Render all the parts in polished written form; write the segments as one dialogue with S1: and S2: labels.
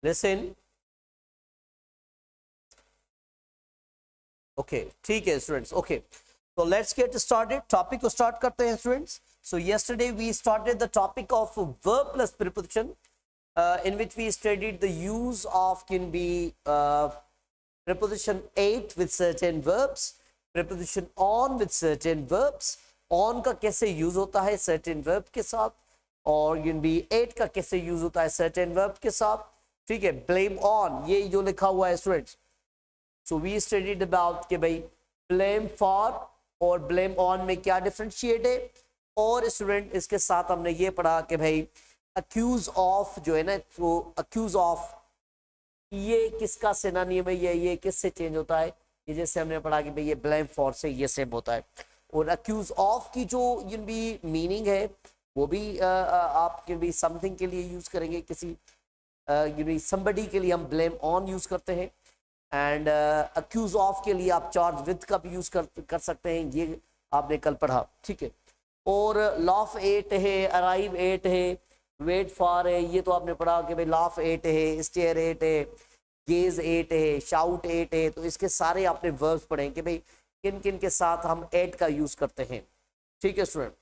S1: Listen. Okay ठीक है students. Okay तो लेट्स गेट स्टार्टेड, टॉपिक को स्टार्ट करते हैं students. So yesterday we started the topic of verb plus preposition in which we studied the use of can be preposition 8 with certain verbs, preposition on with certain verbs, on का कैसे use होता है certain verb के साथ, और can be 8 का कैसे use होता है certain verb के साथ। ठीक है, blame on ये जो लिखा हुआ है students. So we studied about कि भाई blame for और blame on में क्या डिफरेंशिएट है, और स्टूडेंट इसके साथ हमने ये पढ़ा कि भाई अक्यूज ऑफ जो है ना, तो अक्यूज ऑफ ये किसका सिनोनिम है, ये किससे चेंज होता है। ये जैसे हमने पढ़ा कि भाई ये ब्लेम फॉर से ये सेम होता है, और अक्यूज ऑफ की जो भी मीनिंग है वो भी आप भी समथिंग के लिए यूज करेंगे, किसी समबडी के लिए हम ब्लेम ऑन यूज करते हैं, एंड अक्यूज ऑफ के लिए आप चार्ज विद का भी यूज कर सकते हैं, ये आपने कल पढ़ा। ठीक है, और लॉफ 8 है, अराइव 8 है, वेट फॉर है, ये तो आपने पढ़ा कि भाई लाफ 8 है, स्टेयर 8 है, गेज 8 है, शाउट 8 है। तो इसके सारे आपने वर्ब्स पढ़े कि भाई किन किन के साथ हम 8 का यूज करते हैं। ठीक है स्टूडेंट,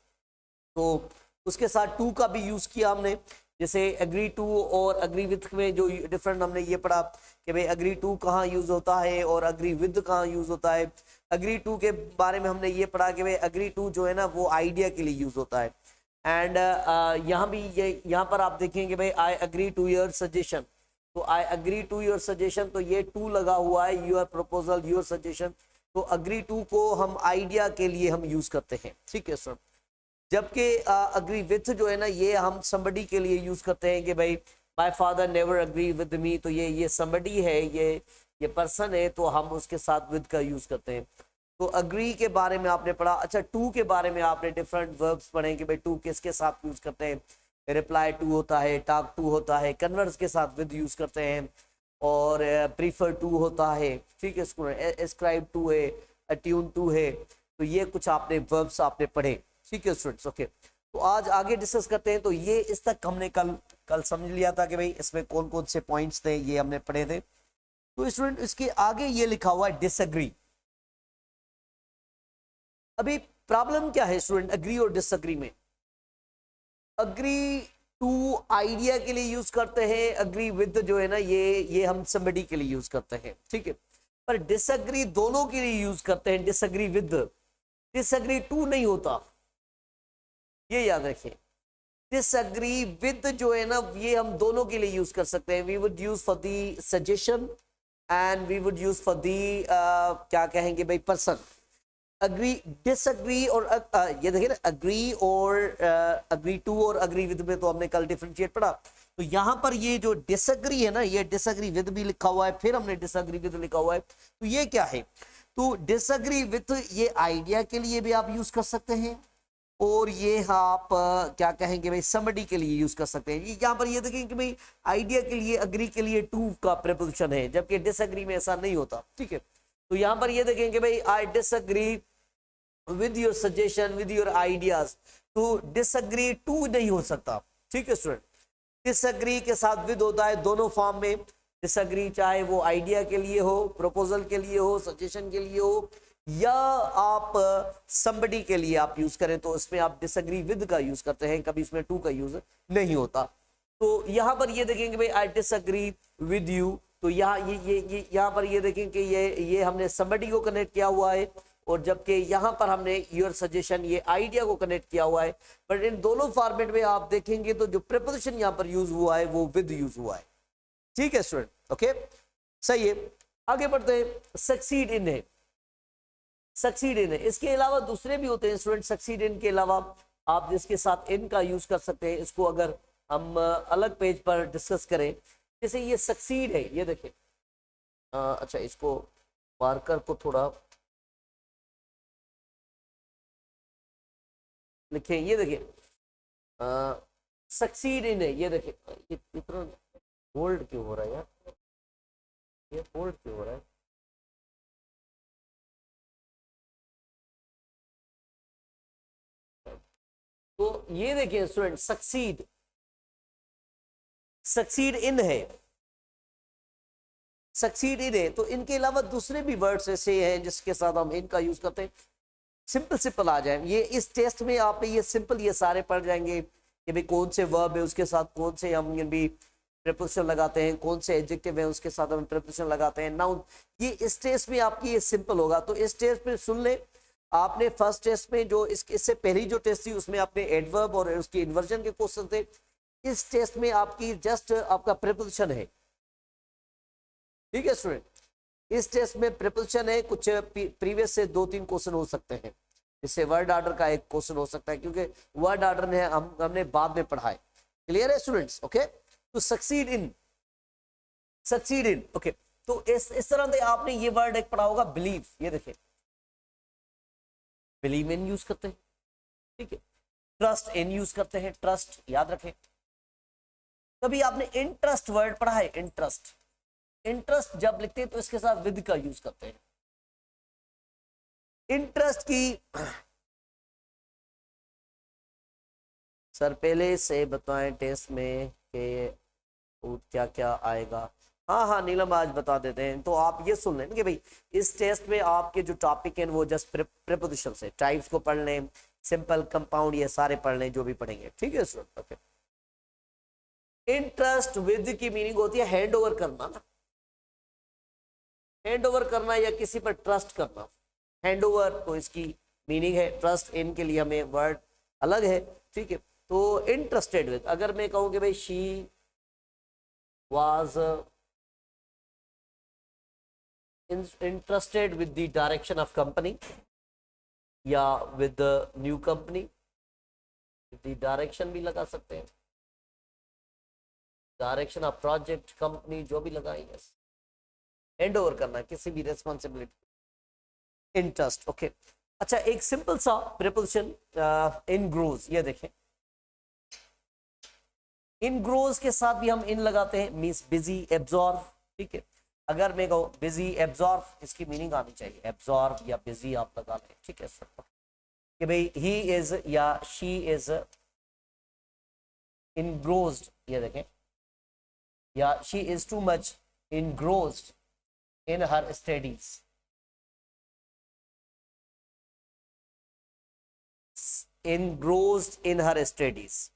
S1: तो उसके साथ टू का भी यूज किया हमने, जैसे एग्री टू और अग्री विद में जो डिफरेंट हमने ये पढ़ा कि भाई अग्री टू कहाँ यूज होता है और अग्री विद कहाँ यूज होता है। अग्री टू के बारे में हमने ये पढ़ा कि भाई अग्री टू जो है ना वो आइडिया के लिए यूज होता है, एंड यहाँ भी यहाँ पर आप देखेंगे भाई I agree to your suggestion, तो I agree to your suggestion, तो ये टू लगा हुआ है, योर प्रपोजल योर सजेशन, तो अग्री टू को हम आइडिया के लिए हम यूज करते हैं। ठीक है सर, जबकि अग्री विथ जो है ना ये हम somebody के लिए यूज करते हैं कि भाई my father never agree with me, तो ये somebody है, ये पर्सन है, तो हम उसके साथ विद का यूज करते हैं। तो अग्री के बारे में आपने पढ़ा। अच्छा, टू के बारे में आपने डिफरेंट वर्ब्स पढ़े कि भाई टू किसके साथ यूज करते हैं, रिप्लाई टू होता है, टॉक टू होता है, कन्वर्स के साथ विद यूज करते हैं, और प्रीफर टू होता है। ठीक है स्टूडेंट, एस्क्राइब टू है, अट्यून टू है, तो ये कुछ आपने वर्ब्स आपने पढ़े। ठीक है स्टूडेंट्स, ओके तो आज आगे डिस्कस करते हैं। तो ये इस तक हमने कल समझ लिया था कि भाई इसमें कौन कौन से पॉइंट्स थे, ये हमने पढ़े थे। तो स्टूडेंट इसके आगे ये लिखा हुआ है डिसएग्री। अभी प्रॉब्लम क्या है स्टूडेंट अग्री और डिसएग्री में? अग्री टू आइडिया के लिए यूज करते हैं, अग्री विद जो है ना ये हम somebody के लिए यूज करते हैं। ठीक है, पर डिसएग्री दोनों के लिए यूज करते हैं, डिसएग्री विद, डिसएग्री टू नहीं होता, ये याद रखें। डिसएग्री विद जो है ना ये हम दोनों के लिए यूज कर सकते हैं। We would use for the suggestion and we would use for the क्या कहेंगे भाई पर्सन। अग्री डिसएग्री और ये देखिए ना, अग्री और अग्री टू और अग्री विद में तो हमने कल डिफरेंशिएट पढ़ा। तो यहाँ पर ये जो डिसएग्री है ना, ये डिसएग्री विद भी लिखा हुआ है, फिर हमने डिसएग्री विद लिखा हुआ है, तो ये क्या है? तो डिसएग्री विद ये आइडिया के लिए भी आप यूज कर सकते हैं, और ये आप क्या कहेंगे भाई somebody के लिए यूज कर सकते हैं। यहाँ पर ये देखें कि भाई आइडिया के लिए अग्री के लिए टू का प्रीपोजिशन है, जबकि डिसएग्री में ऐसा नहीं होता। ठीक है, तो यहाँ पर ये देखेंगे भाई I disagree with your suggestion with your ideas, तो डिसएग्री टू नहीं हो सकता। ठीक है स्टूडेंट, डिसएग्री के साथ विद होता है दोनों फॉर्म में। डिसएग्री चाहे वो आइडिया के लिए हो, प्रपोजल के लिए हो, सजेशन के लिए हो, या आप somebody के लिए आप यूज करें, तो इसमें आप डिसएग्री विद का यूज करते हैं, कभी इसमें टू का यूज नहीं होता। तो यहाँ पर ये देखेंगे भाई आई डिसएग्री विद यू, तो यहाँ ये यहाँ पर ये देखें कि ये हमने somebody को कनेक्ट किया हुआ है, और जबकि यहाँ पर हमने योर सजेशन ये आइडिया को कनेक्ट किया हुआ है। बट इन दोनों फॉर्मेट में आप देखेंगे तो जो प्रीपोजिशन यहाँ पर यूज हुआ है वो विद यूज हुआ है। ठीक है स्टूडेंट, ओके सही है। आगे बढ़ते हैं, सक्सीड इन है, सक्सीड इन है। इसके अलावा दूसरे भी होते हैं स्टूडेंट, सक्सीड इन के अलावा आप जिसके साथ इन का यूज कर सकते हैं, इसको अगर हम अलग पेज पर डिस्कस करें, जैसे ये सक्सीड है, ये देखें। अच्छा, इसको मार्कर को थोड़ा लिखें, ये देखिए सक्सीड इन है, ये देखिए। ये इतना बोल्ड क्यों हो रहा है यार, ये बोल्ड क्यों हो रहा है? तो ये देखिए स्टूडेंट, सक्सीड, सक्सीड इन है, सक्सीड इन है, तो इनके अलावा दूसरे भी वर्ड्स ऐसे हैं जिसके साथ हम इनका यूज करते हैं। सिंपल सिंपल आ जाए ये, इस टेस्ट में आपने ये सिंपल ये सारे पढ़ जाएंगे कि भाई कौन से वर्ब है उसके साथ कौन से हम भी प्रीपोजिशन लगाते हैं, कौन से एडजेक्टिव है उसके साथ हम प्रीपोजिशन लगाते हैं, नाउन। ये इस टेस्ट में आपकी ये सिंपल होगा। तो इस टेस्ट में सुन ले, आपने फर्स्ट टेस्ट में जो इससे पहली जो टेस्ट थी उसमें आपने एडवर्ब और उसकी इन्वर्जन के क्वेश्चन थे। इस टेस्ट में आपकी जस्ट आपका प्रीपोजिशन है, ठीक है स्टूडेंट। इस टेस्ट में प्रीपोजिशन है, कुछ प्रीवियस से 2-3 क्वेश्चन हो सकते हैं, इससे वर्ड ऑर्डर का एक क्वेश्चन हो सकता है, क्योंकि वर्ड ऑर्डर ने हमने बाद में पढ़ा है। क्लियर है स्टूडेंट्स? ओके, तो succeed in, succeed in, okay. तो इस तरह से आपने ये वर्ड एक पढ़ा होगा बिलीव, ये देखिए बिलीव इन यूज करते हैं, ठीक है। ट्रस्ट इन यूज करते हैं, ट्रस्ट याद रखें। कभी आपने इंटरेस्ट वर्ड पढ़ा है? इंटरेस्ट, इंटरेस्ट जब लिखते हैं तो इसके साथ विद का यूज करते हैं। इंटरेस्ट की सर पहले से बताएं टेस्ट में कि क्या क्या आएगा। हाँ हाँ नीलम आज बता देते हैं। तो आप ये सुन लें कि भाई इस टेस्ट में आपके जो टॉपिक है वो जस्ट प्रीपोजिशन से टाइप्स को पढ़ लें, सिंपल कंपाउंड ये सारे पढ़ लें जो भी पढ़ेंगे, ठीक है स्टूडेंट। ओके, इंटरेस्ट विद की मीनिंग होती है हैंड ओवर करना ना, हैंड ओवर करना या किसी पर ट्रस्ट करना, हैंड ओवर। तो इसकी मीनिंग है, ट्रस्ट इन के लिए हमें वर्ड अलग है, ठीक है। तो इंटरेस्टेड विद, अगर मैं कहूँ कि भाई she was interested with the direction of company या with the new company, the direction भी लगा सकते हैं, डायरेक्शन ऑफ प्रोजेक्ट कंपनी जो भी लगाएंगे, हैंड ओवर करना किसी भी रेस्पॉन्सिबिलिटी, इंटरेस्ट। ओके, अच्छा एक सिंपल सा प्रीपोजिशन इन ग्रोज, ये देखें इन ग्रोज के साथ भी हम इन लगाते हैं, मींस बिजी, एब्जॉर्ब, ठीक है। अगर मैं कहूँ बिजी एब्जॉर्ब, इसकी मीनिंग आनी चाहिए एब्जॉर्ब या बिजी आप लगा लें, ठीक है सर। कि भाई ही इज या शी इज इनग्रोज्ड, ये देखें, या she is too much engrossed in her studies, engrossed in her studies.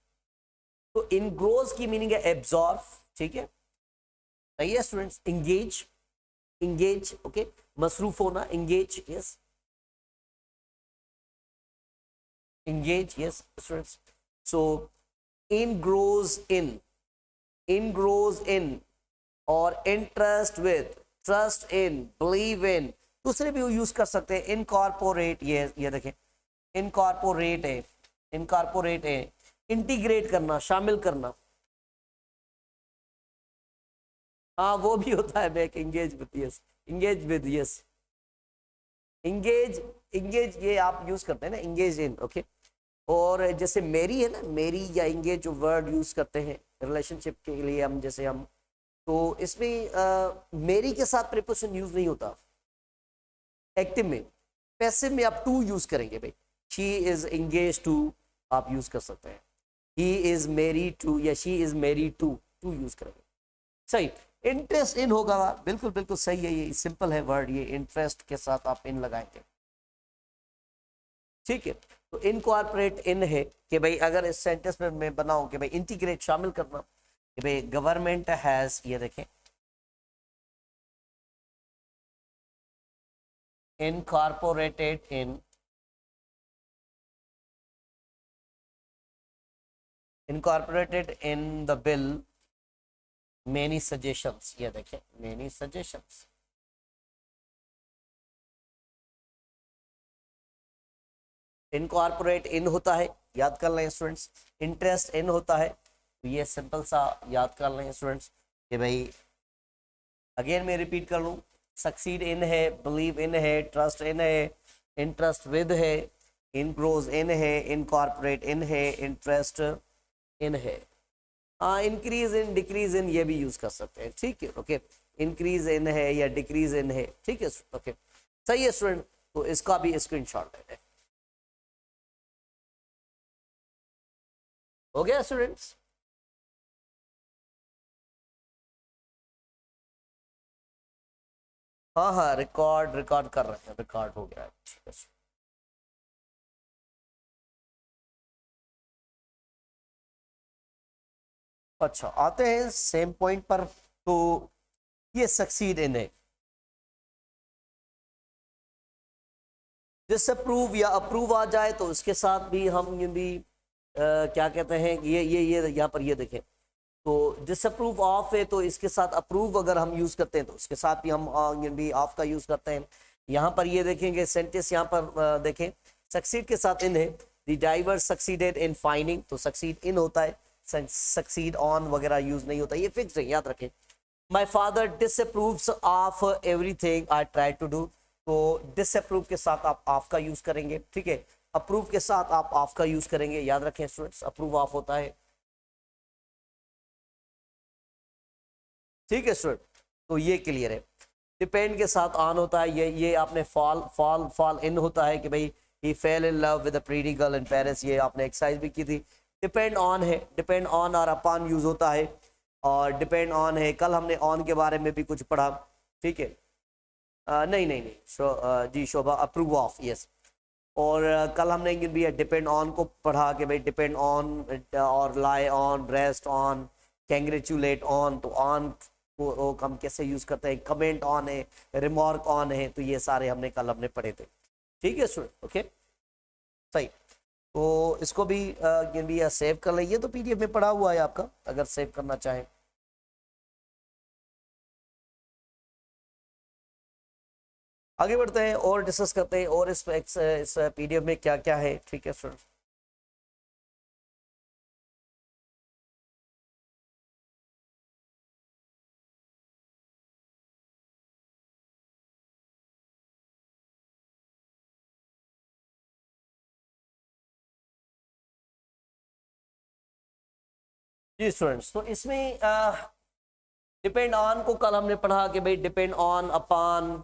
S1: तो इनग्रोज की मीनिंग है एब्जॉर्ब, ठीक है, सही है स्टूडेंट्स। इंगेज, इंगेज, ओके, मसरूफ होना, engage, yes, engage, yes students। so engross in और interest with, trust in, believe in, दूसरे भी यूज कर सकते हैं। इनकॉर्पोरेट, ये देखें इनकॉर्पोरेट है, इनकॉर्पोरेट है, इंटीग्रेट करना, शामिल करना, हाँ वो भी होता है back, engage with, yes, engage with, yes, engage, engage ये आप यूज करते हैं ना, इंगेज इन, ओके। और जैसे मेरी है ना, मेरी या इंगेज जो वर्ड यूज करते हैं रिलेशनशिप के लिए हम, जैसे हम, तो इसमें मेरी के साथ प्रीपोजिशन यूज नहीं होता एक्टिव में। पैसिव में आप टू यूज करेंगे भाई, शी इज इंगेज टू आप यूज कर सकते हैं, ही इज मेरी टू या शी इज मेरी टू, टू यूज करेंगे, सही। इंटरेस्ट इन होगा, बिल्कुल बिल्कुल सही है, ये सिंपल है वर्ड, ये इंटरेस्ट के साथ आप इन लगाएंगे, ठीक है। तो इनकॉर्पोरेट इन है कि भाई अगर इस सेंटेंस में मैं बनाऊं कि भाई इंटीग्रेट, शामिल करना, कि भाई गवर्नमेंट हैज, ये देखें incorporated in, incorporated in the bill many suggestions, ये देखें मेनी सजेशंस। इनकॉर्पोरेट इन होता है, याद कर लें स्टूडेंट्स, इंटरेस्ट इन होता है, तो ये सिंपल सा याद कर लें स्टूडेंट्स कि भाई अगेन मैं रिपीट कर लूँ, सक्सीड इन है, बिलीव इन है, ट्रस्ट इन है, इंटरेस्ट विद है, इनग्रोज इन है, इनकॉर्पोरेट इन है, इंटरेस्ट इन है। हाँ इंक्रीज इन, डिक्रीज इन ये भी यूज कर सकते हैं, ठीक है, ओके। इंक्रीज इन है या डिक्रीज इन है, ठीक है, ओके, सही है स्टूडेंट। तो इसका भी स्क्रीनशॉट ले लें, हो गया स्टूडेंट्स। हाँ हाँ, रिकॉर्ड रिकॉर्ड कर रहे हैं, रिकॉर्ड हो गया है, ठीक है। अच्छा, आते हैं सेम पॉइंट पर। तो ये सक्सीड इन है, डिसअप्रूव या अप्रूव आ जाए तो इसके साथ भी हम ये भी क्या कहते हैं, ये यहाँ पर ये देखें, तो डिसअप्रूव ऑफ है तो इसके साथ अप्रूव अगर हम यूज करते हैं तो उसके साथ भी हम ये भी ऑफ का यूज करते हैं। यहाँ पर ये देखेंगे सेंटेंस, यहाँ पर देखें, सक्सीड के साथ इन है, the diver succeeded in finding, तो सक्सीड इन होता है, सक्सीड ऑन वगैरह यूज नहीं होता, ये फिक्स है, याद रखें। My father disapproves of everything I try to do, तो डिसअप्रूव के साथ आप ऑफ का यूज करेंगे, ठीक है। अप्रूव के साथ आप ऑफ का यूज करेंगे, याद रखें स्टूडेंट्स, अप्रूव ऑफ होता है, ठीक है स्टूडेंट। तो ये क्लियर है। डिपेंड के साथ ऑन होता है, ये आपने फॉल फॉल फॉल इन होता है कि भाई he fell in love with a pretty girl in Paris, ये आपने एक्सरसाइज भी की थी। डिपेंड ऑन है, डिपेंड ऑन और अपॉन यूज होता है, और डिपेंड ऑन है, कल हमने ऑन के बारे में भी कुछ पढ़ा, ठीक है। नहीं नहीं नहीं जी शोभा, अप्रूव ऑफ, यस। और कल हमने भी डिपेंड ऑन को पढ़ा कि भाई डिपेंड ऑन और lie on, rest on, congratulate on, तो ऑन को हम कैसे यूज करते हैं, कमेंट ऑन है, रिमार्क ऑन है, तो ये सारे हमने पढ़े थे, ठीक है स्टूडेंट, ओके सही। तो इसको भी ये भी सेव कर लीजिए, तो पीडीएफ में पढ़ा हुआ है आपका, अगर सेव करना चाहें। आगे बढ़ते हैं और डिस्कस करते हैं और इस पीडीएफ में क्या क्या है, ठीक है स्टूडेंट। जी स्टूडेंट्स, तो इसमें डिपेंड ऑन को कल हमने पढ़ा कि भाई डिपेंड ऑन अपॉन,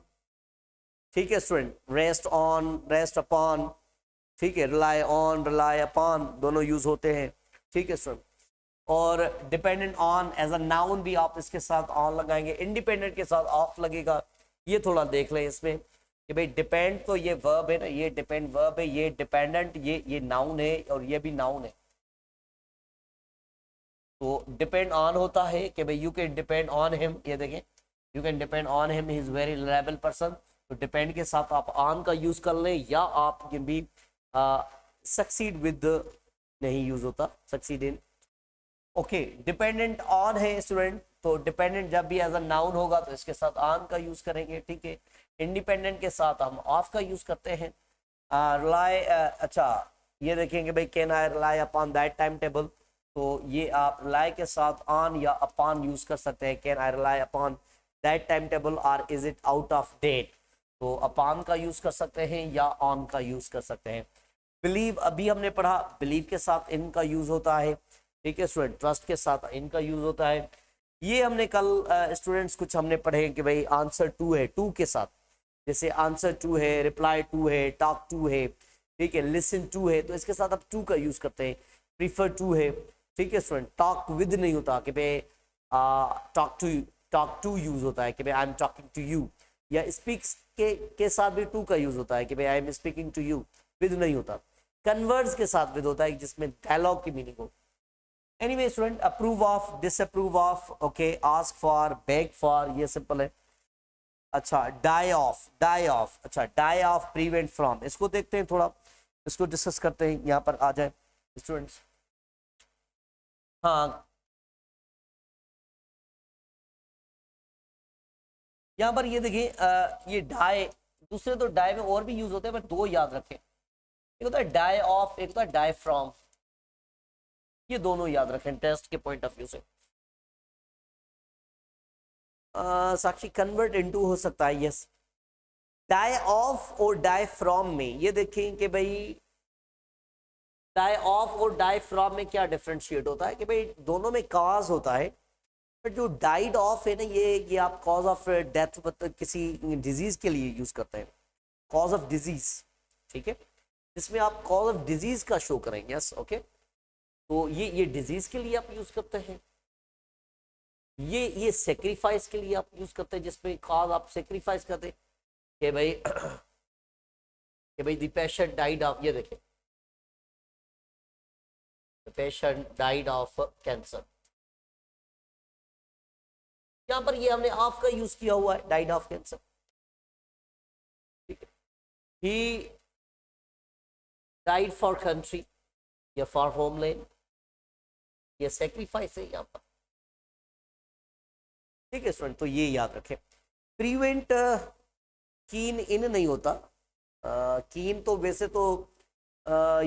S1: ठीक है student, rest on, rest upon, ठीक है, रिलाई ऑन, रिलाई अपॉन, दोनों यूज होते हैं, ठीक है स्टूडेंट। और dependent on as a noun भी आप इसके साथ ऑन लगाएंगे, इंडिपेंडेंट के साथ ऑफ लगेगा, ये थोड़ा देख लें इसमें कि भाई डिपेंड तो ये वर्ब है ना, ये डिपेंड वर्ब है, ये डिपेंडेंट ये नाउन है, और ये भी नाउन है। तो डिपेंड ऑन होता है कि भाई you can depend on him, ये देखें, you can depend on him, he is very reliable person, तो डिपेंड के साथ आप ऑन का यूज कर लें, या आप ये भी सक्सीड विद नहीं यूज होता, succeed in, okay. Dependent on है स्टूडेंट, तो डिपेंडेंट जब भी एज अ नाउन होगा तो इसके साथ ऑन का यूज करेंगे, ठीक है। इंडिपेंडेंट के साथ हम ऑफ का यूज करते हैं। रिलाई, अच्छा ये देखेंगे भाई, can I rely upon that time table, तो ये आप रिलाई के साथ ऑन या अपॉन यूज कर सकते हैं, can I rely upon that time table और is it out of date, तो अपॉन का यूज कर सकते हैं या ऑन का यूज कर सकते हैं। बिलीव अभी हमने पढ़ा, बिलीव के साथ इन का यूज होता है, ठीक है स्टूडेंट, ट्रस्ट के साथ इनका यूज होता है। ये हमने कल स्टूडेंट्स कुछ हमने पढ़े कि भाई आंसर टू है, टू के साथ, जैसे आंसर टू है, रिप्लाई टू है, टॉक टू है, ठीक है, लिसन टू है, तो इसके साथ आप टू का यूज करते हैं। प्रीफर टू है, ठीक है स्टूडेंट। टॉक विद नहीं होता कि भाई टॉक टू यूज होता है कि भाई I am talking to you, या स्पीक्स के साथ भी टू का यूज होता है कि भाई I am speaking to you, with नहीं होता। कन्वर्स के साथ विद होता है जिसमें डायलॉग की मीनिंग हो। Anyway student, approve of, disapprove of, okay, ask for, bag for, ये सिंपल है। अच्छा, डाई ऑफ, डाई ऑफ, अच्छा डाई ऑफ, प्रिवेंट फ्रॉम, इसको देखते हैं थोड़ा, इसको डिस्कस करते हैं, यहाँ पर आ जाए स्टूडेंट्स। हाँ, यहाँ पर ये देखिए, ये डाई, दूसरे तो डाई में और भी यूज होते हैं, पर दो याद रखें, एक होता है डाई ऑफ, एक होता है डाई फ्रॉम, ये दोनों याद रखें टेस्ट के पॉइंट ऑफ व्यू से। साक्षी, कन्वर्ट इनटू हो सकता है, यस। डाई ऑफ और डाई फ्रॉम में ये देखें कि भाई डाई ऑफ और डाई फ्रॉम में क्या डिफरेंशिएट होता है कि भाई दोनों में कॉज होता है, बट जो डाइड ऑफ है ना, ये आप कॉज ऑफ डेथ मतलब किसी डिजीज के लिए यूज करते हैं, कॉज ऑफ डिजीज, ठीक है, इसमें आप कॉज ऑफ डिजीज का शो करेंगे, यस, ओके। तो ये डिजीज के लिए आप यूज करते हैं, ये सेक्रीफाइस के लिए आप यूज करते हैं, जिसमें कॉज आप सेक्रीफाइस करते हैं कि भाई कि भाई द पेशेंट डाइड ऑफ, ये देखिए the patient died of cancer, यहां पर ये हमने ऑफ का यूज किया हुआ है, डाइड ऑफ कैंसर, ठीक है। ही डाइड फॉर कंट्री या फॉर होमलैंड, ये सेक्रीफाइस है यहाँ पर, ठीक है स्टूडेंट। तो ये याद रखें। प्रिवेंट कीन इन नहीं होता, कीन तो वैसे तो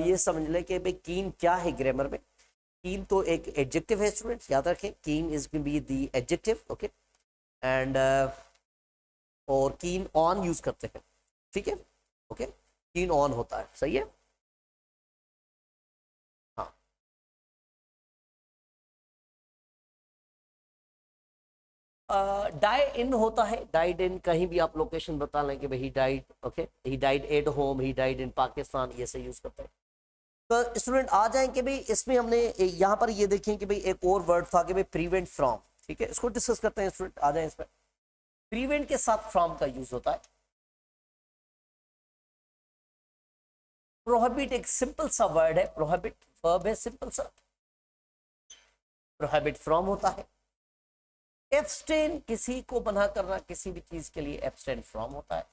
S1: ये समझ लें कि भाई कीन क्या है ग्रामर में। कीन तो एक एडजेक्टिव है स्टूडेंट्स, याद रखें, कीन is be the adjective, okay. And और कीन ऑन यूज करते हैं, ठीक है, ओके। कीन ऑन होता है, सही है, हाँ। डाई इन होता है, डाइड इन कहीं भी आप लोकेशन बता लें कि भाई he died, okay, he died at home, he died in Pakistan, ये से यूज करते हैं। तो स्टूडेंट आ जाएं कि भाई इसमें हमने यहाँ पर ये देखें कि भाई एक और वर्ड था कि भाई प्रिवेंट फ्रॉम, ठीक है, इसको डिस्कस करते हैं स्टूडेंट, आ जाएं इस पर। प्रिवेंट के साथ फ्रॉम का यूज होता है। प्रोहिबिट एक सिंपल सा वर्ड है, प्रोहिबिट वर्ब है सिंपल सा, प्रोहिबिट फ्रॉम होता है। एब्सटेन किसी को मना करना किसी भी चीज के लिए, एब्सटेन फ्रॉम होता है।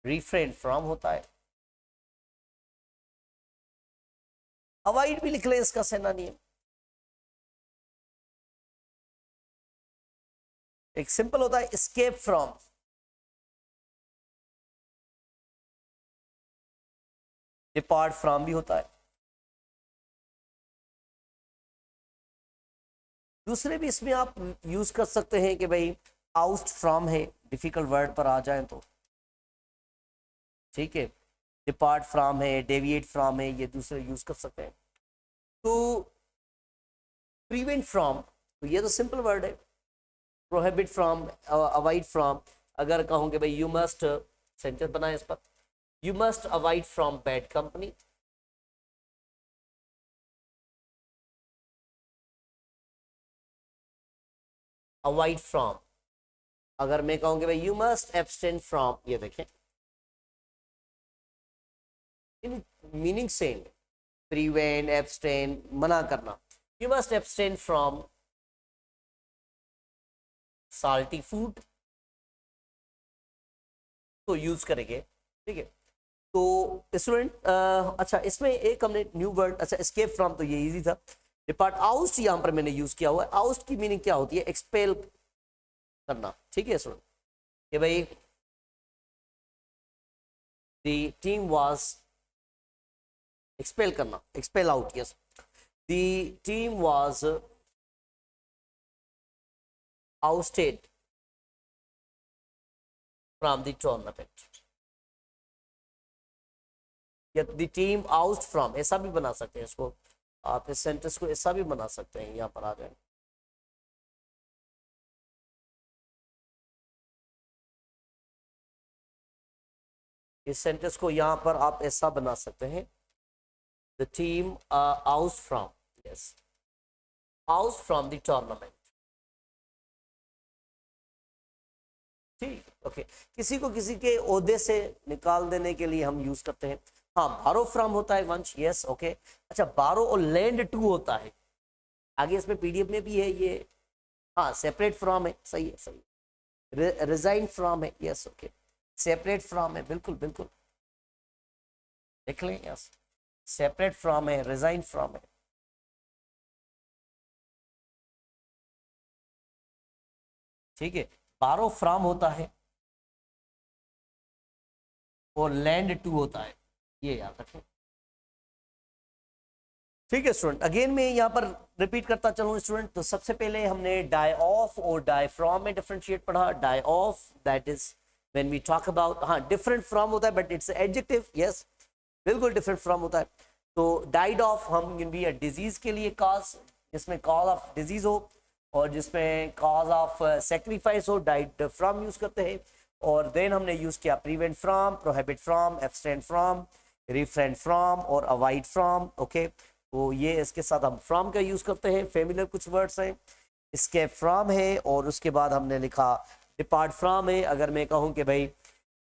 S1: रिफ्रेन फ्रॉम होता है। अवॉइड भी लिख लें इसका सिनोनिम, एक सिंपल होता है एस्केप फ्रॉम, डिपार्ट फ्रॉम भी होता है। दूसरे भी इसमें आप यूज कर सकते हैं कि भाई आउस्ट फ्रॉम है, डिफिकल्ट वर्ड पर आ जाए तो, ठीक है। डिपार्ट फ्रॉम है, डेविएट फ्रॉम है, ये दूसरे यूज कर सकते हैं। तो प्रिवेंट फ्रॉम, तो ये तो सिंपल वर्ड है। प्रोहिबिट फ्रॉम, अवॉइड फ्रॉम, अगर कहूँ कि भाई यू मस्ट, सेंटेंस बनाए इस पर, you must avoid from bad company. Avoid from, अगर मैं कहूँ कि भाई यू मस्ट एब्सटेन फ्रॉम, ये देखें in meaning same, prevent, abstain, मना करना। You must abstain from salty food, तो यूज करेंगे, ठीक है। तो स्टूडेंट अच्छा इसमें एक हमने न्यू वर्ड, अच्छा एस्केप फ्रॉम तो ये इजी था। डिपार्ट, आउस्ट यहां पर मैंने यूज किया हुआ है। आउस्ट की मीनिंग क्या होती है? एक्सपेल करना, ठीक है स्टूडेंट, कि भाई द टीम वाज, एक्सपेल करना, expel out, yes, the team was ousted from the tournament, या द टीम आउट फ्रॉम, ऐसा भी बना सकते हैं इसको आप, इस सेंटेंस को ऐसा भी बना सकते हैं, यहाँ पर आ जाए। इस सेंटेंस को यहाँ पर आप ऐसा बना सकते हैं, the team out from, yes, out from the tournament, ठीक, ओके। किसी को किसी के ओहदे से निकाल देने के लिए हम यूज करते हैं। हाँ, बारो फ्रॉम होता है वंश, यस, ओके। अच्छा, बारो और लैंड टू होता है, आगे इसमें पीडीएफ में भी है ये, हाँ, सेपरेट फ्रॉम है, सही है, सही है। रिजाइन फ्रॉम है, यस, ओके। सेपरेट फ्रॉम है, बिल्कुल बिल्कुल, देख लें, यस, सेपरेट फ्रॉम है, रिजाइन फ्रॉम है, ठीक है। बारो फ्रॉम होता है और लैंड टू होता है, ये याद रखें, ठीक है स्टूडेंट। अगेन मैं यहाँ पर रिपीट करता चलूँ स्टूडेंट, तो सबसे पहले हमने डाई ऑफ और डाई फ्रॉम में डिफरेंशिएट पढ़ा। Die of that is when we talk about, हाँ, डिफरेंट फ्रॉम होता है बट इट्स एडजेक्टिव, यस, बिल्कुल डिफरेंट फ्रॉम होता है। तो डाइड ऑफ हम भी डिजीज के लिए कॉज, जिसमें कॉज ऑफ डिजीज हो और जिसमें कॉज ऑफ सेक्रीफाइस हो, डाइड फ्रॉम यूज करते हैं। और देन हमने यूज किया prevent from, prohibit from, abstain from, refrain from और अवॉइड फ्रॉम, ओके। तो ये इसके साथ हम फ्रॉम का यूज करते हैं, फेमिलियर कुछ वर्ड्स हैं। escape from है, और उसके बाद हमने लिखा depart from है। अगर मैं कहूँ कि भाई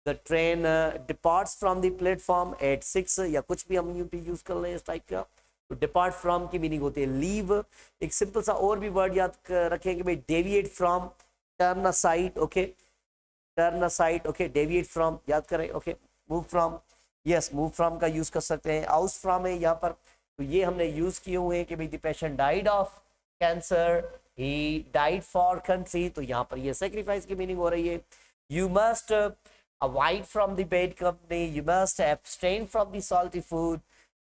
S1: the train departs from the platform eight 6, या कुछ भी हम यूज कर लें इस टाइप का, तो डिपार्ट फ्रॉम की मीनिंग होती है लीव। एक सिंपल सा और भी वर्ड याद रखें कि भाई deviate from, turn aside, okay, turn aside, okay, deviate from याद करें, okay, move from, yes, move from का यूज कर सकते हैं। आउस फ्रॉम है यहाँ पर, तो ये हमने यूज किए हुए हैं कि भाई the patient died of cancer, he died for country, तो यहाँ पर ये सेक्रीफाइस की मीनिंग हो रही है। You must avoid from the bad company, you must abstain from the salty food,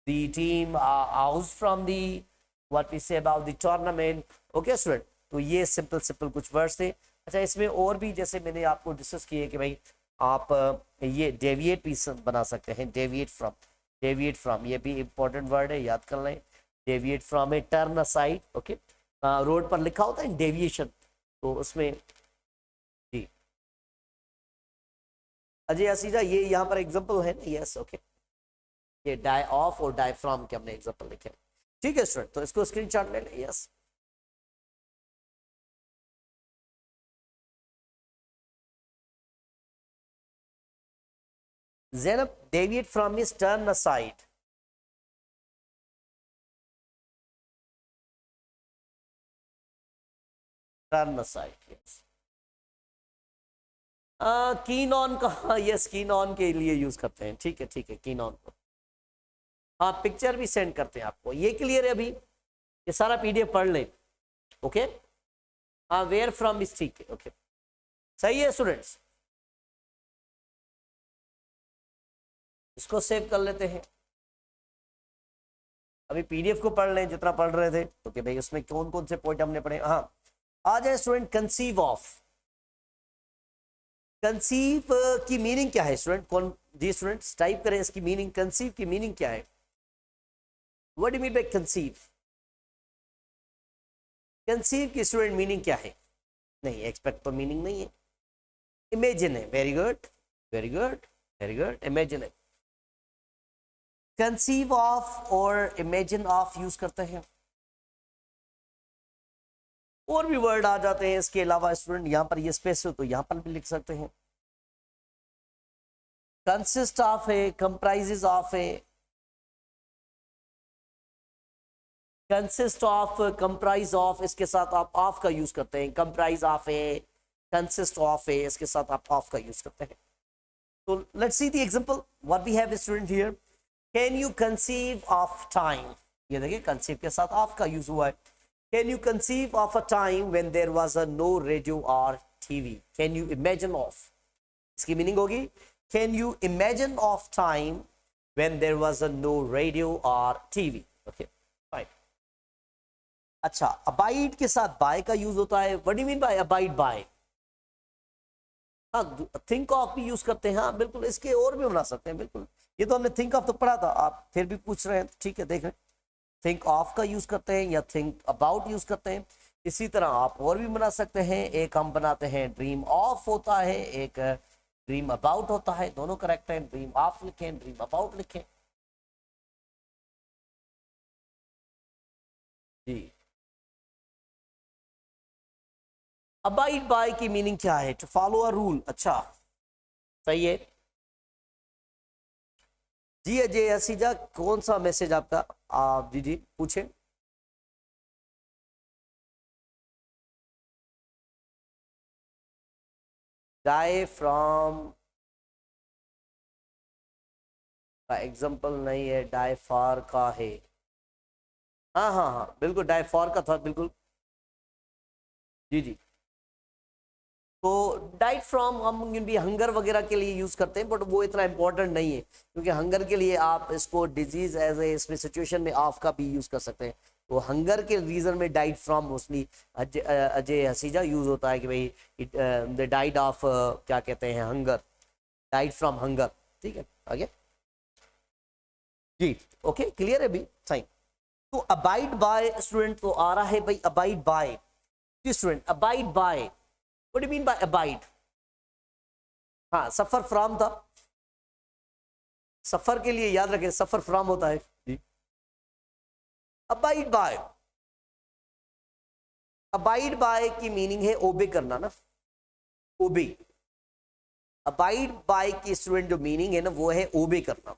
S1: the team out from the what we say about the tournament, okay student। तो ये सिंपल कुछ वर्ड्स थे। अच्छा, इसमें और भी जैसे मैंने आपको डिस्कस किए कि भाई आप ये डेविएट भी बना सकते हैं, डेविएट फ्रॉम ये भी इंपॉर्टेंट वर्ड है, याद कर लें। डेविएट फ्रॉम है टर्न असाइड, ओके, रोड पर लिखा होता है डेविएशन, तो उसमें जी अजय असीजा ये यहाँ पर एग्जांपल है ना, यस, ओके, ये डाई ऑफ और डाई फ्रॉम के हमने एग्जांपल लिखे। ठीक है स्टूडेंट, तो इसको स्क्रीनशॉट ले लें, yes. Zainab, deviate from is turn aside, turn aside, yes। Keen on का, यस, कीन ऑन के लिए यूज करते हैं, ठीक है, कीन ऑन को, हाँ, पिक्चर भी सेंड करते हैं आपको, ये क्लियर है अभी, ये सारा पीडीएफ पढ़ लें, ओके। हाँ, वेयर फ्रॉम इज ठीक है, ओके, सही है स्टूडेंट्स, इसको सेव कर लेते हैं। अभी पीडीएफ को पढ़ लें जितना पढ़ रहे थे, तो कि भाई उसमें कौन कौन से पॉइंट हमने पढ़े। हाँ, आ जाए स्टूडेंट, कंसीव ऑफ, कंसीव की मीनिंग क्या है स्टूडेंट, कौन जी स्टूडेंट्स टाइप करें इसकी मीनिंग, कंसीव की मीनिंग क्या है, what do mean bye conceive, conceive की स्टूडेंट मीनिंग क्या है, नहीं एक्सपेक्ट तो मीनिंग नहीं है, इमेजिन है, very good, very good, very good, imagine है, कंसीव ऑफ और इमेजिन ऑफ यूज करते हैं। और भी वर्ड आ जाते हैं इसके अलावा स्टूडेंट, यहां पर ये स्पेस हो तो यहां पर भी लिख सकते हैं, कंसिस्ट ऑफ है, कंप्राइजेज ऑफ है, कंसिस्ट ऑफ, कंप्राइज ऑफ, इसके साथ आप ऑफ का यूज करते हैं, कंप्राइज ऑफ है, कंसिस्ट ऑफ है, इसके साथ आप ऑफ का यूज करते हैं। तो let's see the example what we have student here, can you conceive of time, ये देखिए कंसीव के साथ ऑफ का यूज हुआ है। Can you conceive of a time when there was a no radio और TV, can you imagine of, इसकी meaning होगी can you imagine of time when there was a no radio और TV, okay fine. अच्छा, abide के साथ by का use होता है, what do you mean by abide by, हाँ, थिंक ऑफ भी यूज करते हैं, हाँ बिल्कुल, इसके और भी बना सकते हैं, बिल्कुल, ये तो हमने थिंक ऑफ तो पढ़ा था, आप फिर भी पूछ रहे हैं, ठीक है, देख रहे हैं, थिंक ऑफ का यूज करते हैं या थिंक अबाउट यूज करते हैं। इसी तरह आप और भी बना सकते हैं, एक हम बनाते हैं ड्रीम ऑफ होता है, एक ड्रीम अबाउट होता है, दोनों करेक्ट है, ड्रीम ऑफ लिखें, ड्रीम अबाउट लिखें जी। अबाइड बाय की मीनिंग क्या है, टू फॉलो अ रूल, अच्छा सही है जी। अजय हसीजा, कौन सा मैसेज आपका, आप जी पूछे, डाई फ्रॉम का एग्जांपल नहीं है, डाई फॉर का है, हाँ बिल्कुल, डाई फॉर का था बिल्कुल, जी। तो डाइट फ्रॉम हम भी हंगर वगैरह के लिए यूज करते हैं, बट वो इतना इंपॉर्टेंट नहीं है, क्योंकि हंगर के लिए आप इसको डिजीज एज ए इसमें सिचुएशन में ऑफ का भी यूज कर सकते हैं। तो हंगर के रीजन में diet from mostly Ajay Haseja use होता है कि भाई द डाइट ऑफ क्या कहते हैं, हंगर, डाइट फ्रॉम हंगर, ठीक है, आगे जी, ओके क्लियर है भी, सही। तो अबाइड बाय स्टूडेंट तो आ रहा है भाई, अबाइड बाय जी student, abide by, what do mean by abide, हाँ सफर फ्रॉम था, सफर के लिए याद रखें सफर फ्रॉम होता है जी, अबाइड बाय, अबाइड बाय की मीनिंग है ओबे करना ना, ओबे। अबाइड बाय की स्टूडेंट जो मीनिंग है ना वो है ओबे करना,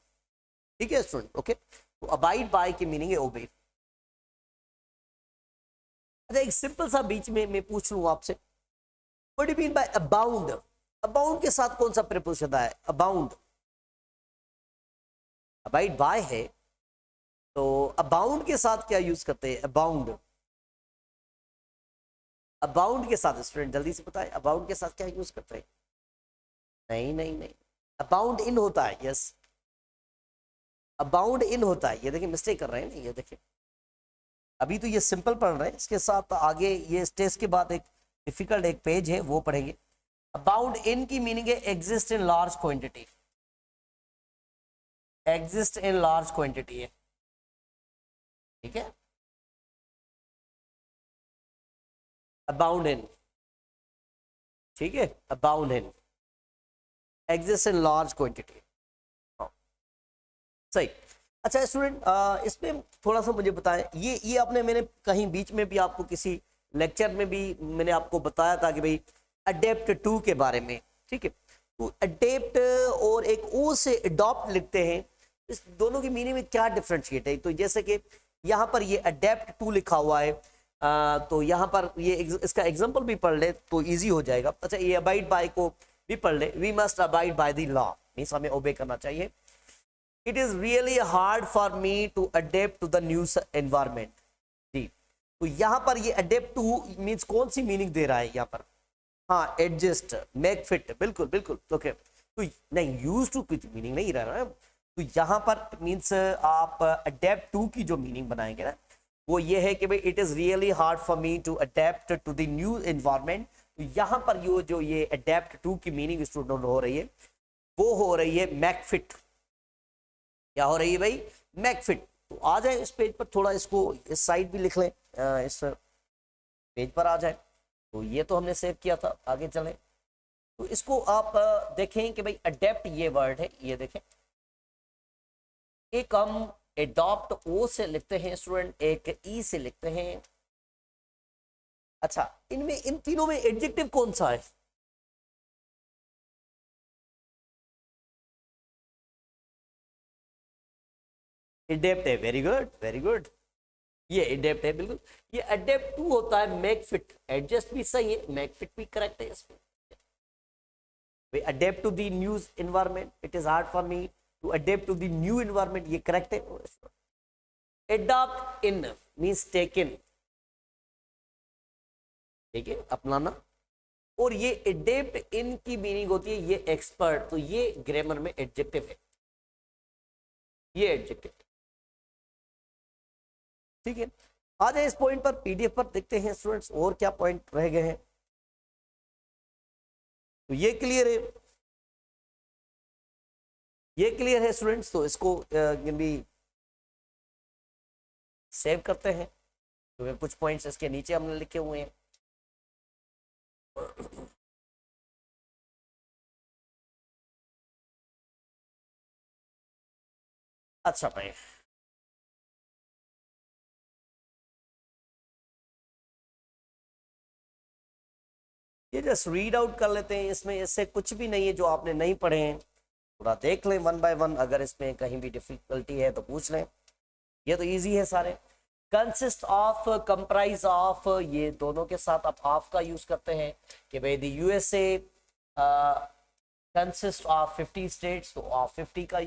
S1: ठीक है स्टूडेंट, ओके। तो अबाइड बाय की मीनिंग है ओबे। अच्छा एक सिंपल सा बीच में मैं पूछ लूं आपसे, what do you mean bye abound? Abound के साथ कौन सा प्रीपोजिशन है? अबाउंड, अबाइड बाय है तो अबाउंड के साथ क्या यूज करते हैं? अबाउंड, अबाउंड के साथ स्टूडेंट जल्दी से बताएं, अबाउंड के साथ क्या यूज करते हैं? नहीं नहीं नहीं, अबाउंड इन होता है, यस, अबाउंड इन होता है। ये देखिए मिस्टेक कर रहे हैं ना, ये देखिए अभी तो ये सिंपल पढ़ रहे हैं, इसके साथ आगे ये टेस्ट के बाद एक डिफिकल्ट एक पेज है वो पढ़ेंगे। अबाउंड इन की मीनिंग है exist in large quantity, exist in large quantity है, ठीक है। अबाउंड इन, ठीक है, abound in, exist in large quantity, सही। अच्छा स्टूडेंट इसमें थोड़ा सा मुझे बताएं, ये आपने, मैंने कहीं बीच में भी आपको किसी लेक्चर में भी मैंने आपको बताया था कि भाई अडेप्ट टू के बारे में, ठीक है। तो अडेप्ट और एक ओ से अडॉप्ट लिखते हैं, इस दोनों की मीनिंग में क्या डिफरेंशिएट है? तो जैसे कि यहाँ पर ये अडेप्ट टू लिखा हुआ है, तो यहाँ पर ये इसका एग्जाम्पल भी पढ़ ले तो ईजी हो जाएगा। अच्छा ये अबाइड बाय को भी पढ़ ले, we must abide by the law, means हमें ओबे करना चाहिए। It is really hard for me to adapt to the new environment, जी। तो यहाँ पर ये अडेप्ट टू मीन्स कौन सी मीनिंग दे रहा है यहाँ पर? हाँ एडजस्ट, मेक फिट, बिल्कुल बिल्कुल, ओके। तो नहीं यूज टू कुछ मीनिंग नहीं रह रहा है, तो यहाँ पर मीन्स आप अडेप्ट टू की जो मीनिंग बनाएंगे ना वो ये है कि भाई it is really hard for me to adapt to the new environment. तो यहाँ पर जो ये अडेप्ट टू की मीनिंग स्टूडेंट हो रही है वो हो रही है मेक फिट। क्या हो रही है भाई? Make fit. तो आ जाए इस पेज पर, थोड़ा इसको इस साइड भी लिख लें, इस पेज पर आ जाए। तो ये तो हमने सेव किया था, आगे चलें तो इसको आप देखें कि भाई अडेप्ट ये वर्ड है, ये देखें, एक हम एडॉप्ट ओ से लिखते हैं स्टूडेंट, एक ई से लिखते हैं। अच्छा इनमें इन तीनों में एडजेक्टिव कौन सा है? एडेप्ट है, वेरी गुड वेरी गुड, ये एडेप्ट है बिल्कुल। ये अडेप्ट टू होता है मेक फिट, एडजस्ट भी सही है, मेक फिट भी करेक्ट है इसमें। Adapt to the new environment, it is hard for me to adapt to the new environment, ये करेक्ट है। Adopt in means take in, ठीक है, अपनाना। और ये एडेप्ट इन की मीनिंग होती है ये एक्सपर्ट, तो ये ग्रामर में एडजेक्टिव है, ये एडजेक्टिव है, ठीक है। आ जाए इस पॉइंट पर, पीडीएफ पर देखते हैं स्टूडेंट्स और क्या पॉइंट रह गए हैं। तो ये क्लियर है, ये क्लियर है स्टूडेंट्स, तो इसको भी सेव करते हैं। तो कुछ पॉइंट्स इसके नीचे हमने लिखे हुए हैं। अच्छा भाई ये जस्ट रीड आउट कर लेते हैं, इसमें इससे कुछ भी नहीं है जो आपने नहीं पढ़े हैं, थोड़ा देख लें वन बाय वन, अगर इसमें कहीं भी डिफिकल्टी है तो पूछ लें, ये तो इजी है सारे। कंसिस्ट ऑफ, कंप्राइज ऑफ, ये दोनों के साथ आप ऑफ का यूज करते हैं कि भाई the USA consist of 50 states, तो ऑफ 50 का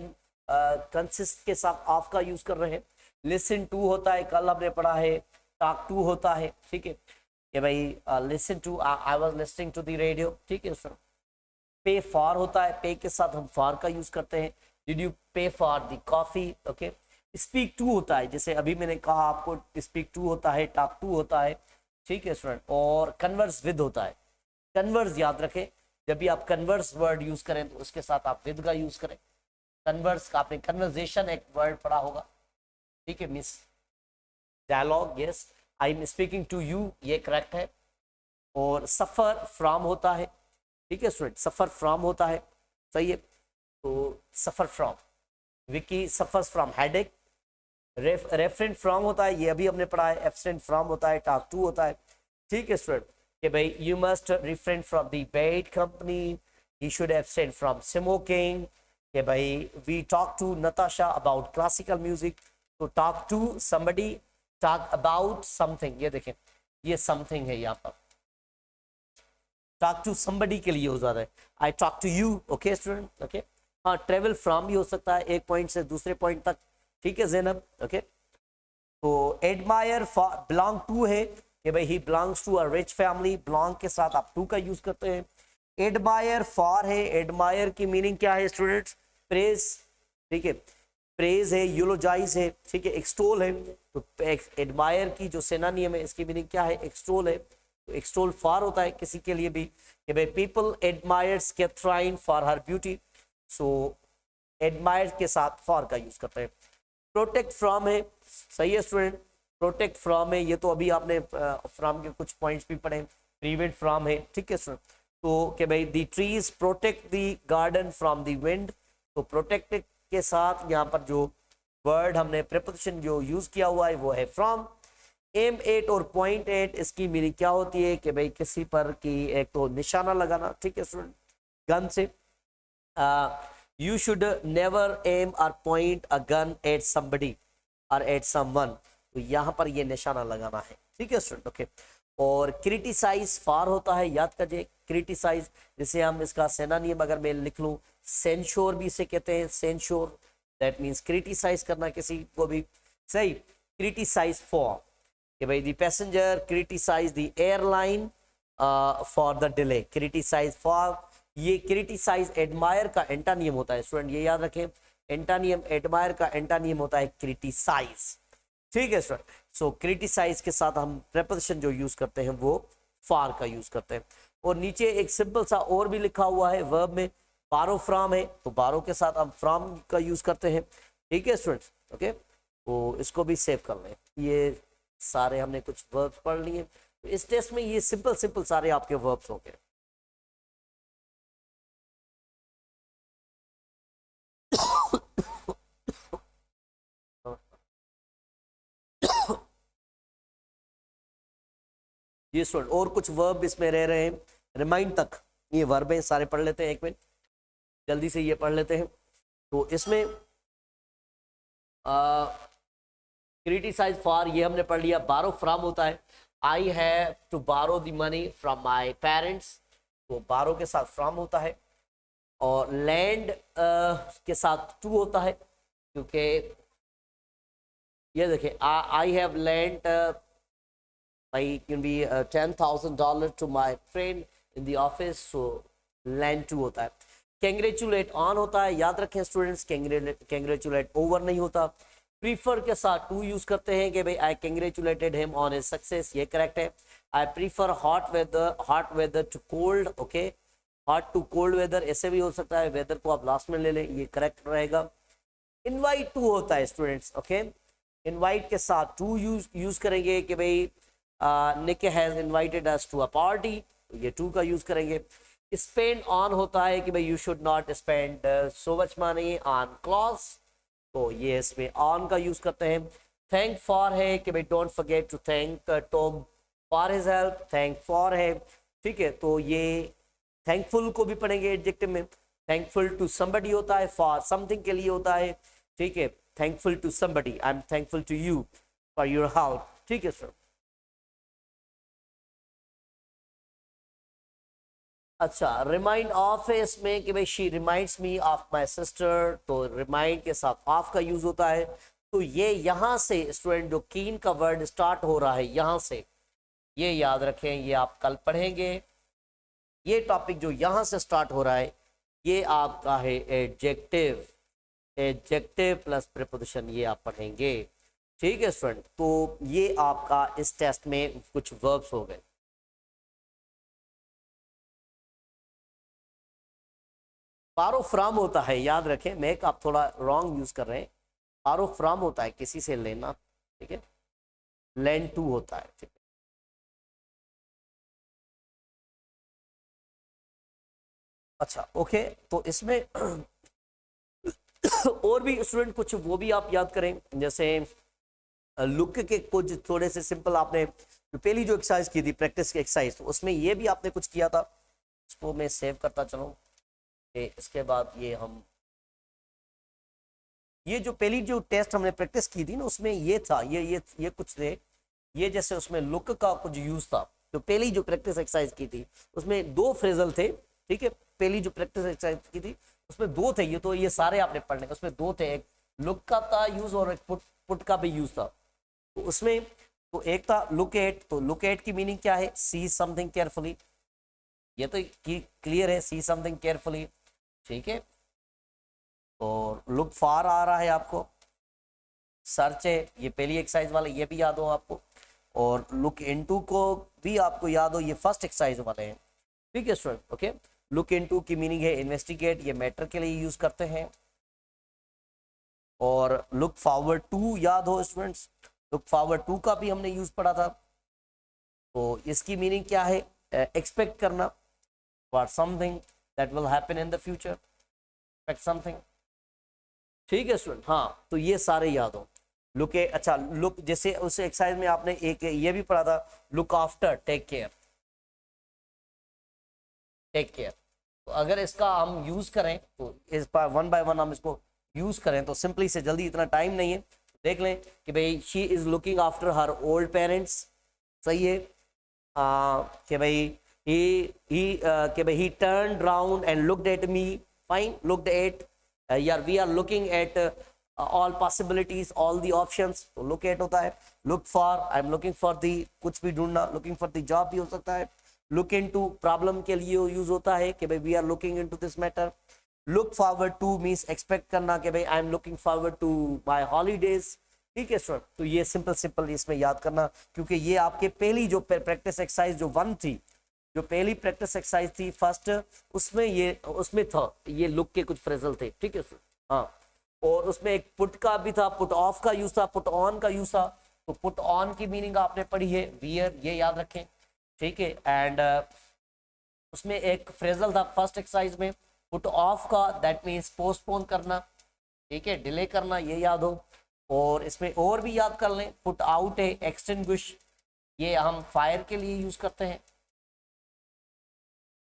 S1: कंसिस्ट के साथ ऑफ का यूज कर रहे हैं। लिसन टू होता है, कल हमने पढ़ा है, टॉक टू होता है, ठीक है कि भाई listen to, I was listening to the radio, ठीक है सर। पे फॉर होता है, पे के साथ हम फॉर का यूज करते हैं, did you pay for the coffee, okay. Speak to होता है, जैसे अभी मैंने कहा आपको, स्पीक टू होता है, टॉक टू होता है, ठीक है स्टूडेंट। और कन्वर्स विद होता है, कन्वर्स याद रखें, जब भी आप कन्वर्स वर्ड यूज करें तो उसके साथ आप विद का यूज करें। कन्वर्स का आपने कन्वर्सेशन एक वर्ड पढ़ा होगा, ठीक है, miss dialogue, yes, I am speaking to you, ये करेक्ट है। और सफर फ्रॉम होता है, ठीक है स्टूडेंट, सफर फ्रॉम होता है, सही है। तो suffer from, Vicky suffers from headache. Referent from होता है, ये अभी हमने पढ़ा है, एब्सेंट फ्रॉम होता है, टॉक टू होता है। ठीक है स्टूडेंट, कि भाई you must refrain from the bad company, he should abstain from smoking, कि भाई we talk to Natasha about classical music, तो talk to somebody, talk about something, ये देखें ये समथिंग है यहाँ पर, टॉक टू समबडी के लिए हो जाता है, I talk to you, okay student, okay. हाँ, ट्रेवल फ्रॉम भी हो सकता है एक पॉइंट से दूसरे पॉइंट तक, ठीक है जैनब, ओके। तो एडमायर बिलोंग टू है कि भाई he belongs to a rich family, belong के साथ आप टू का यूज करते हैं। एडमायर फॉर है, एडमायर की मीनिंग क्या है स्टूडेंट्स, प्रेज, ठीक है, प्रेज है, यूलोजाइज है, ठीक है, एक्सटोल है, तो एडमायर की जो सिनोनिम है इसकी मीनिंग क्या है, एक्सटोल है, तो एक्सटोल फॉर होता है किसी के लिए भी कि भाई people admires Catherine for her beauty, so admire के साथ फॉर का यूज करते हैं। प्रोटेक्ट फ्रॉम है, सही है स्टूडेंट, प्रोटेक्ट फ्रॉम है, ये तो अभी आपने फ्रॉम के कुछ पॉइंट्स भी पढ़े, प्रिवेंट फ्रॉम है, ठीक है स्टूडेंट। तो कि भाई the trees protect the garden from the wind, तो प्रोटेक्टेड के साथ यहाँ पर जो वर्ड हमने प्रीपोजिशन जो यूज किया हुआ है वो है फ्रॉम। एम एट और पॉइंट एट, इसकी मीनिंग क्या होती है कि भाई किसी पर की एक तो निशाना लगाना, ठीक है स्टूडेंट, गन से, you should never aim or point a gun at somebody or at someone, तो यहाँ पर ये निशाना लगाना है, ठीक है स्टूडेंट, ओके। और क्रिटिसाइज फार होता है, याद करिए क्रिटिसाइज, जैसे हम इसका सिनोनिम अगर मैं लिख लूँ, सेंश्योर भी इसे कहते हैं, सेंश्योर, दैट मीन्स क्रिटिसाइज करना किसी को भी, सही। क्रिटिसाइज फॉर कि भाई the passenger criticise the airline for the delay, criticise for, ये क्रिटिसाइज एडमायर का एंटानियम होता है स्टूडेंट, ये याद रखें, एंटानियम एडमायर का एंटानियम होता है क्रिटिसाइज, ठीक है स्टूडेंट। सो क्रिटिसाइज के साथ हम प्रेपोजिशन जो यूज करते हैं वो फार का यूज करते हैं। और नीचे एक सिंपल सा और भी लिखा हुआ है वर्ब में, बारो फ्रॉम है, तो बारो के साथ हम फ्रॉम का यूज करते हैं, ठीक है स्टूडेंट्स, ओके। तो इसको भी सेव कर लें, ये सारे हमने कुछ वर्ब्स पढ़ लिए, तो इस टेस्ट में ये सिंपल सिंपल सारे आपके वर्ब्स हो गए। ये स्टूडेंट और कुछ वर्ब इसमें रह रहे हैं, रिमाइंड तक ये वर्ब है, सारे पढ़ लेते हैं, एक मिनट जल्दी से ये पढ़ लेते हैं। तो इसमें क्रिटिसाइज फॉर ये हमने पढ़ लिया, बारो फ्रॉम होता है, आई हैव टू बारो the money from my parents, तो बारो के साथ फ्रॉम होता है। और लैंड के साथ टू होता है, क्योंकि ये देखिए I have land I can be $10,000 to my friend in the office, so lend to होता है। Congratulate on होता है, याद रखें स्टूडेंट्स, congratulate over नहीं होता। Prefer के साथ to यूज करते हैं कि भाई I congratulated him on his success, ये करेक्ट है। I prefer hot weather to cold, okay, hot to cold weather ऐसे भी हो सकता है, weather को आप लास्ट में ले लें, ये करेक्ट रहेगा। Invite to होता है स्टूडेंट्स, ओके, इनवाइट के साथ टू यूज करेंगे कि भाई Nick has invited us to a party, तो ये टू का यूज करेंगे। स्पेंड ऑन होता है कि भाई you should not spend so much money on clothes, तो ये इसमें ऑन का यूज करते हैं। थैंक फॉर है कि भाई don't forget to thank Tom for his help, thank for है, ठीक है, तो ये थैंकफुल को भी पढ़ेंगे एडजेक्टिव में। थैंकफुल टू समबडी होता है, फॉर समथिंग के लिए होता है, ठीक है, thankful to somebody, I am thankful to you for your help, ठीक है सर। अच्छा, रिमाइंड ऑफ है इसमें कि भाई she reminds me of my sister, तो रिमाइंड के साथ ऑफ का यूज होता है। तो ये यहाँ से स्टूडेंट जो कीन का वर्ड स्टार्ट हो रहा है यहाँ से, ये याद रखें, ये आप कल पढ़ेंगे। ये टॉपिक जो यहाँ से स्टार्ट हो रहा है ये आपका है एडजेक्टिव, एडजेक्टिव प्लस प्रीपोजिशन, ये आप पढ़ेंगे, ठीक है स्टूडेंट। तो ये आपका इस टेस्ट में कुछ वर्ब्स हो गए। बारो फ्रॉम होता है, याद रखें, मेक आप थोड़ा रॉन्ग यूज कर रहे हैं, बारो फ्रॉम होता है किसी से लेना, ठीक है, लैंड टू होता है, ठीक है। अच्छा ओके, तो इसमें और भी स्टूडेंट कुछ वो भी आप याद करें, जैसे लुक के कुछ थोड़े से सिंपल आपने जो पहली जो एक्सरसाइज की थी प्रैक्टिस की एक्सरसाइज, तो उसमें ये भी आपने कुछ किया था, उसको मैं सेव करता चलूँ। इसके बाद ये जो पहली जो टेस्ट हमने प्रैक्टिस की थी ना, उसमें ये था, ये कुछ थे, ये जैसे उसमें लुक का कुछ यूज था। तो पहली जो प्रैक्टिस एक्सरसाइज की थी उसमें दो फ्रेजल थे, ठीक है, पहली जो प्रैक्टिस एक्सरसाइज की थी उसमें दो थे, ये तो ये सारे आपने पढ़ने, उसमें दो थे, एक लुक का था यूज और एक पुट का भी यूज था। तो उसमें तो एक था लुक एट, तो लुक एट की मीनिंग क्या है, सी समथिंग केयरफुली, ये तो क्लियर है, सी समथिंग केयरफुली, ठीक है। और लुक फार आ रहा है आपको, सर्च है, ये पहली एक्सरसाइज वाले, ये भी याद हो आपको। और लुक इनटू को भी आपको याद हो, ये फर्स्ट एक्सरसाइज वाले हैं, ठीक है स्टूडेंट, ओके। लुक इनटू की मीनिंग है इन्वेस्टिगेट, ये मैटर के लिए यूज करते हैं। और लुक फॉरवर्ड टू याद हो स्टूडेंट्स, लुक फॉरवर्ड टू का भी हमने यूज पढ़ा था। तो इसकी मीनिंग क्या है, एक्सपेक्ट करना for something that will happen in the future, expect something, ठीक है स्टूडेंट। हाँ, तो ये सारे याद हो। लुक अच्छा, लुक जैसे उस एक्सरसाइज में आपने एक ये भी पढ़ा था, look after, take care, take care. तो अगर इसका हम यूज करें तो इस बार वन बाय वन हम इसको यूज करें तो सिंपली से, जल्दी इतना टाइम नहीं है, देख लें कि भाई she is looking after her old parents, सही है। कि भाई कि भाई he turned round and looked at me, fine, looked at, यार we are looking at all possibilities, all the options, तो लुक एट होता है। Look for, I am looking for the, कुछ भी ढूंढना, लुकिंग फॉर दी जॉब भी हो सकता है। लुक इनटू प्रॉब्लम के लिए यूज होता है कि भाई we are looking into this matter. Look forward to means expect करना कि भाई I am looking forward to my holidays, ठीक है सर। तो ये सिंपल सिंपल इसमें याद करना, क्योंकि ये आपके पहली जो प्रैक्टिस एक्सरसाइज जो वन थी, जो पहली प्रैक्टिस एक्सरसाइज थी फर्स्ट, उसमें था ये लुक के कुछ फ्रेजल थे, ठीक है सर। हाँ, और उसमें एक पुट का भी था, पुट ऑफ का यूज था, पुट ऑन का यूज था। तो पुट ऑन की मीनिंग आपने पढ़ी है वियर, ये याद रखें, ठीक है। एंड उसमें एक फ्रेजल था फर्स्ट एक्सरसाइज में, पुट ऑफ का, दैट मीन्स पोस्टपोन करना, ठीक है, डिले करना, ये याद हो। और इसमें और भी याद कर लें, पुट आउट है, एक्सटिंग्विश, ये हम फायर के लिए यूज करते हैं,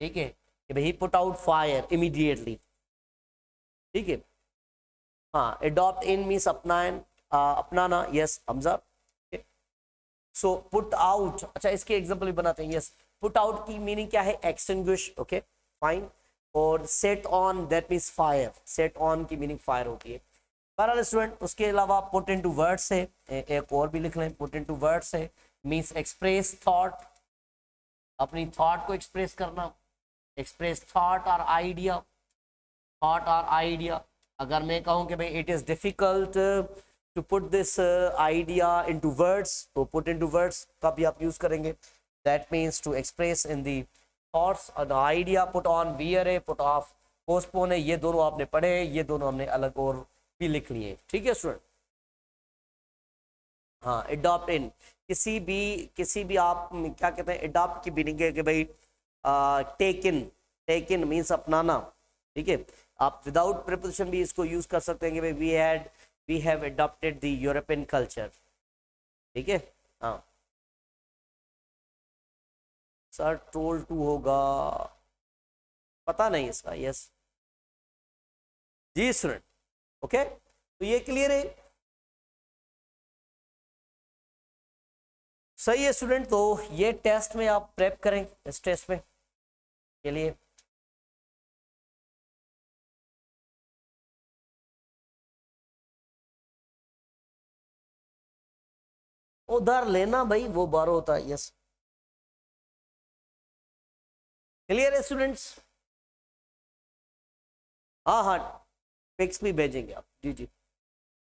S1: ठीक है, कि भाई पुट आउट फायर इमीडिएटली, ठीक है। हाँ, अडॉप्ट इन मीन्स अपनाना, yes Hamza. So put out, अच्छा इसके एग्जांपल भी बनाते हैं, यस। पुट आउट की मीनिंग क्या है, एक्सटिंग्विश, ओके फाइन। और set on, that means fire, set on की मीनिंग फायर होती है। बहरहाल स्टूडेंट, उसके अलावा पुट इनटू वर्ड्स है, एक और भी लिख लें, पुट इनटू वर्ड्स है मीन्स एक्सप्रेस थॉट, अपनी थॉट को एक्सप्रेस करना, एक्सप्रेस थॉट और आइडिया, थॉट और आइडिया। अगर मैं कहूँ कि भाई it is difficult to put this idea into words, तो पुट इनटू वर्ड्स का भी आप यूज करेंगे, that means to express in the thoughts और आइडिया। पुट ऑन वियर है, पुट ऑफ पोस्टपोन है, ये दोनों आपने पढ़े हैं, ये दोनों हमने अलग और भी लिख लिए, ठीक है स्टूडेंट। हाँ, अडॉप्ट इन, किसी भी आप क्या कहते हैं, अडॉप्ट की मीनिंग है कि भाई टेक इन, टेक इन मीन्स अपनाना, ठीक है। आप विदाउट प्रिपोजिशन भी इसको यूज कर सकते हैं कि भाई we have adopted the European culture, ठीक है। हाँ सर, टोल टू होगा, पता नहीं इसका, यस जी स्टूडेंट, ओके। तो ये क्लियर है, सही है स्टूडेंट। तो ये टेस्ट में आप प्रेप करें, इस टेस्ट में के लिए। उधर लेना भाई, वो बारह होता है, यस क्लियर है स्टूडेंट्स। हाँ हाँ, पिक्स भी भेजेंगे आप, जी जी।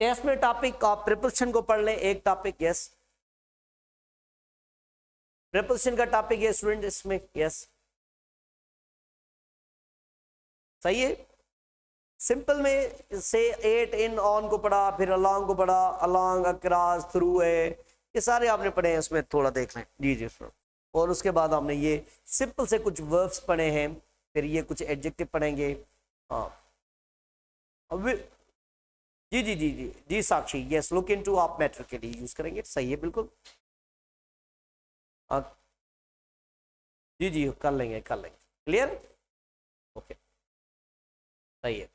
S1: टेस्ट में टॉपिक आप प्रिपरेशन को पढ़ लें, एक टॉपिक, यस प्रिपरेशन का टॉपिक है स्टूडेंट इसमें, यस सही है। सिंपल में से एट इन ऑन को पढ़ा, फिर अलोंग को पढ़ा, अलोंग अक्रॉस थ्रू है, ये सारे आपने पढ़े हैं, इसमें थोड़ा देख लें, जी जी सर। और उसके बाद हमने ये सिंपल से कुछ वर्ब्स पढ़े हैं, फिर ये कुछ एडजेक्टिव पढ़ेंगे। हाँ अब जी जी जी जी जी साक्षी, यस लुक इनटू आप मैटर के लिए यूज करेंगे, सही है बिल्कुल। जी जी कर लेंगे क्लियर। ओके सही है।